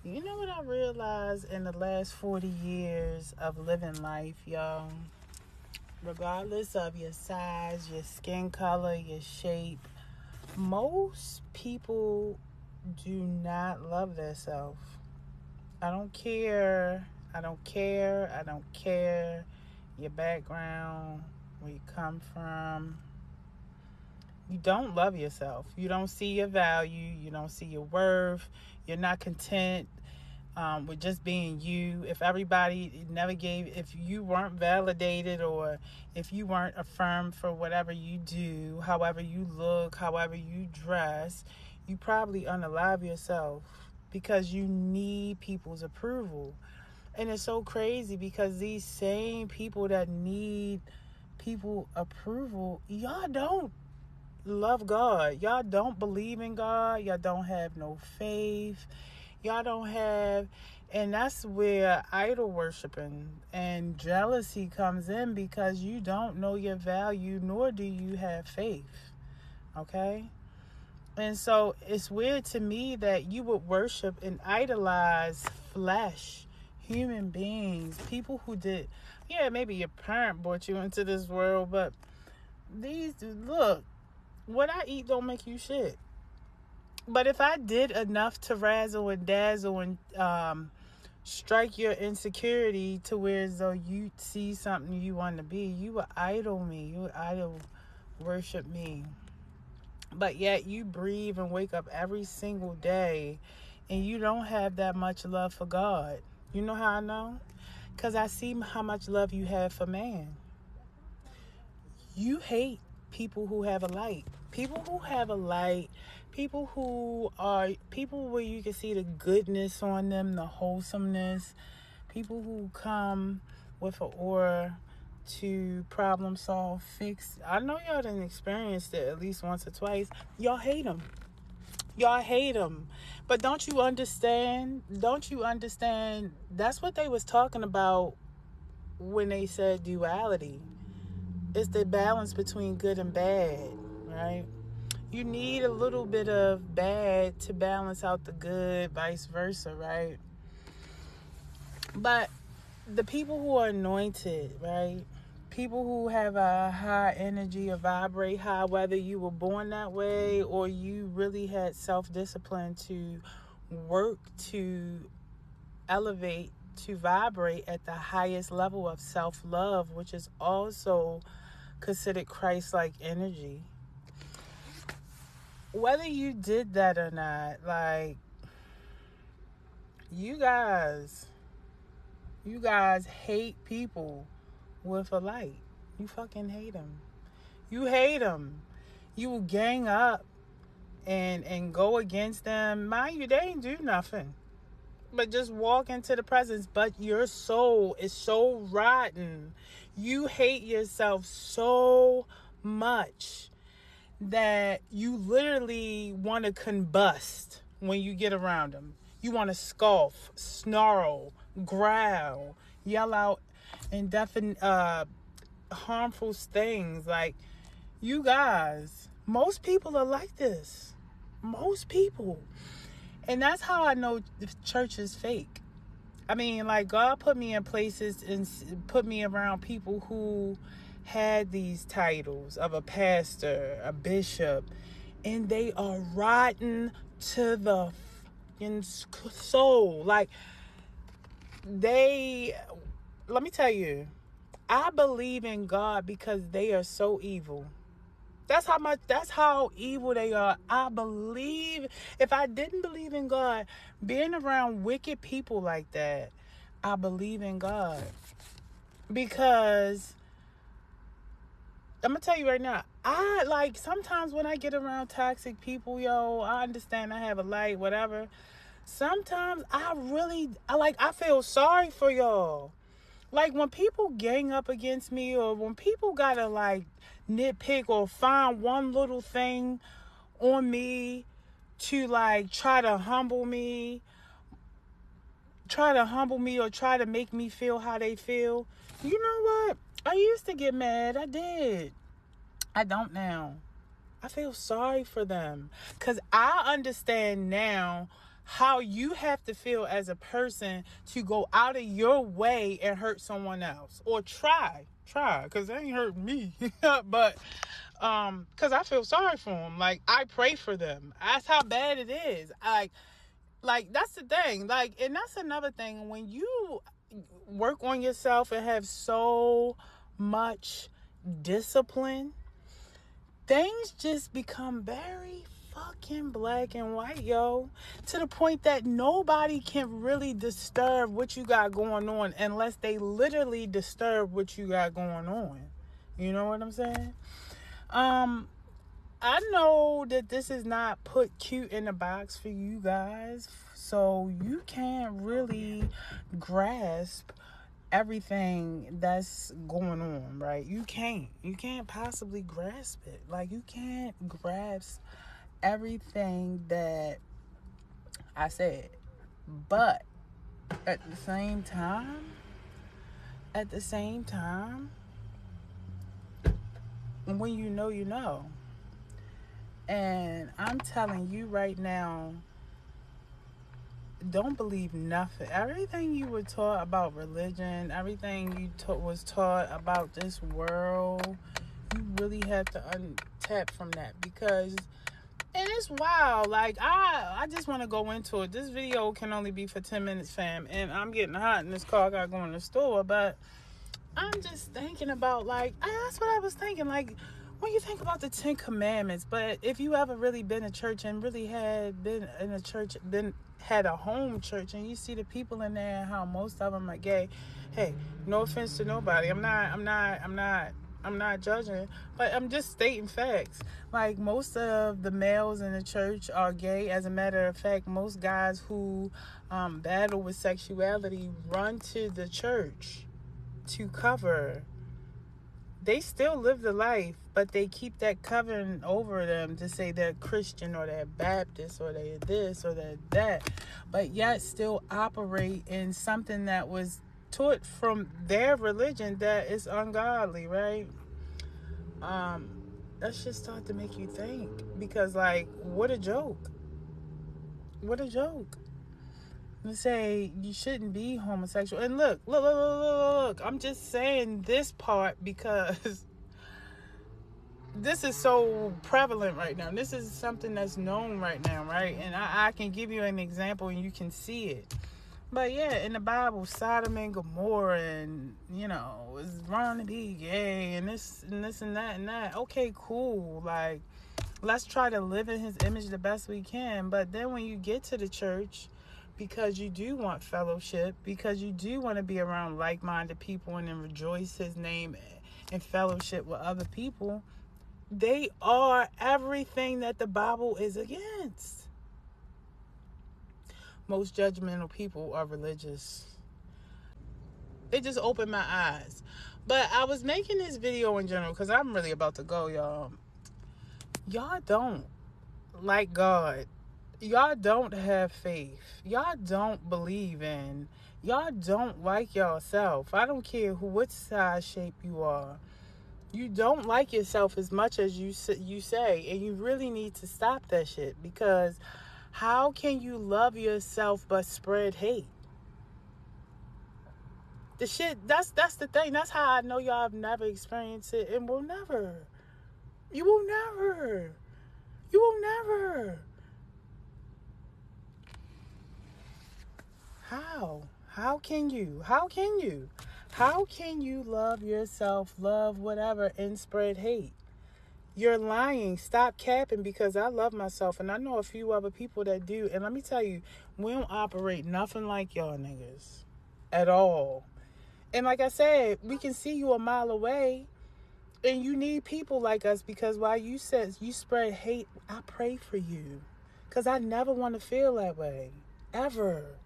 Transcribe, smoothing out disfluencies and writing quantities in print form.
You know what I realized in the last 40 years of living life, y'all? Regardless of your size, your skin color, your shape, most people do not love themselves. I don't care. I don't care. I don't care your background, where you come from. You don't love yourself. You don't see your value. You don't see your worth. You're not content with just being you. If everybody never gave, if you weren't validated, or if you weren't affirmed for whatever you do, however you look, however you dress, you probably unalive yourself because you need people's approval. And it's so crazy because these same people that need people approval, y'all don't love God. Y'all don't believe in God. Y'all don't have no faith. Y'all don't have, and that's where idol worshiping and jealousy comes in, because you don't know your value, nor do you have faith. Okay? And so it's weird to me that you would worship and idolize flesh, human beings, people who did, yeah, maybe your parent brought you into this world, but look, what I eat don't make you shit. But if I did enough to razzle and dazzle and strike your insecurity to where as though you see something you want to be, you would idol me. You would idol worship me. But yet you breathe and wake up every single day and you don't have that much love for God. You know how I know? Because I see how much love you have for man. You hate people who have a light. People who have a light. People who are, people where you can see the goodness on them, the wholesomeness. People who come with an aura to problem solve, fix. I know y'all done experienced it at least once or twice. Y'all hate them. Y'all hate them. But don't you understand? Don't you understand? That's what they was talking about when they said duality. It's the balance between good and bad, right? You need a little bit of bad to balance out the good, vice versa, right? But the people who are anointed, right? People who have a high energy or vibrate high, whether you were born that way or you really had self-discipline to work to elevate, to vibrate at the highest level of self-love, which is also considered Christ-like energy. Whether you did that or not, like, you guys hate people with a light. You fucking hate them. You hate them. You will gang up and go against them. Mind you, they ain't do nothing but just walk into the presence. But your soul is so rotten. You hate yourself so much that you literally want to combust when you get around them. You want to scoff, snarl, growl, yell out indefinite, harmful things. Like, you guys, most people are like this. Most people. And that's how I know the church is fake. I mean, like, God put me in places and put me around people who had these titles of a pastor, a bishop, and they are rotten to the fucking soul. Like, let me tell you, I believe in God because they are so evil. That's how evil they are. I believe, if I didn't believe in God, being around wicked people like that, I believe in God. Because I'm going to tell you right now, I like, sometimes when I get around toxic people, yo, I understand I have a light, whatever. Sometimes I feel sorry for y'all. Like, when people gang up against me, or when people gotta like nitpick or find one little thing on me to like try to humble me or try to make me feel how they feel. You know what? I used to get mad. I did. I don't now. I feel sorry for them because I understand now how you have to feel as a person to go out of your way and hurt someone else, or try, because they ain't hurting me. But because I feel sorry for them. Like, I pray for them. That's how bad it is. Like that's the thing. Like, and that's another thing. When you work on yourself and have so much discipline, things just become very fucking black and white, yo. To the point that nobody can really disturb what you got going on unless they literally disturb what you got going on. You know what I'm saying? I know that this is not put cute in a box for you guys, so you can't really grasp everything that's going on, right? You can't possibly grasp it. Like, you can't grasp everything that I said. But at the same time, when you know, you know. And I'm telling you right now, don't believe nothing. Everything you were taught about religion, everything you was taught about this world, you really have to untap from that. Because, and it's wild. Like, I just want to go into it. This video can only be for 10 minutes, fam. And I'm getting hot in this car. I gotta go in the store. But I'm just thinking about, like, that's what I was thinking. Like, when you think about the 10 Commandments, but if you ever really been to church and really had been in a church, had a home church, and you see the people in there and how most of them are gay. Hey, no offense to nobody. I'm not judging, but I'm just stating facts. Like, most of the males in the church are gay. As a matter of fact, most guys who battle with sexuality run to the church to cover. They still live the life, but they keep that covering over them to say they're Christian or they're Baptist or they're this or they're that, but yet still operate in something that was taught from their religion that is ungodly, right? That's just start to make you think, because, like, what a joke. To say you shouldn't be homosexual. And look, I'm just saying this part because this is so prevalent right now. This is something that's known right now, right? And I can give you an example and you can see it. But yeah, in the Bible, Sodom and Gomorrah, and, you know, it's wrong to be gay and this and that. Okay, cool. Like, let's try to live in his image the best we can. But then when you get to the church, because you do want fellowship, because you do want to be around like-minded people and then rejoice his name and fellowship with other people, they are everything that the Bible is against. Most judgmental people are religious. It just opened my eyes. But I was making this video in general because I'm really about to go, y'all. Y'all don't like God. Y'all don't have faith. Y'all don't believe in. Y'all don't like yourself. I don't care what size shape you are. You don't like yourself as much as you say, and you really need to stop that shit, because how can you love yourself but spread hate? The shit, that's the thing. That's how I know y'all have never experienced it and will never. You will never. How? How can you? How can you love yourself, love whatever, and spread hate? You're lying. Stop capping, because I love myself, and I know a few other people that do. And let me tell you, we don't operate nothing like y'all niggas at all. And like I said, we can see you a mile away, and you need people like us, because while you said you spread hate, I pray for you, because I never want to feel that way, ever.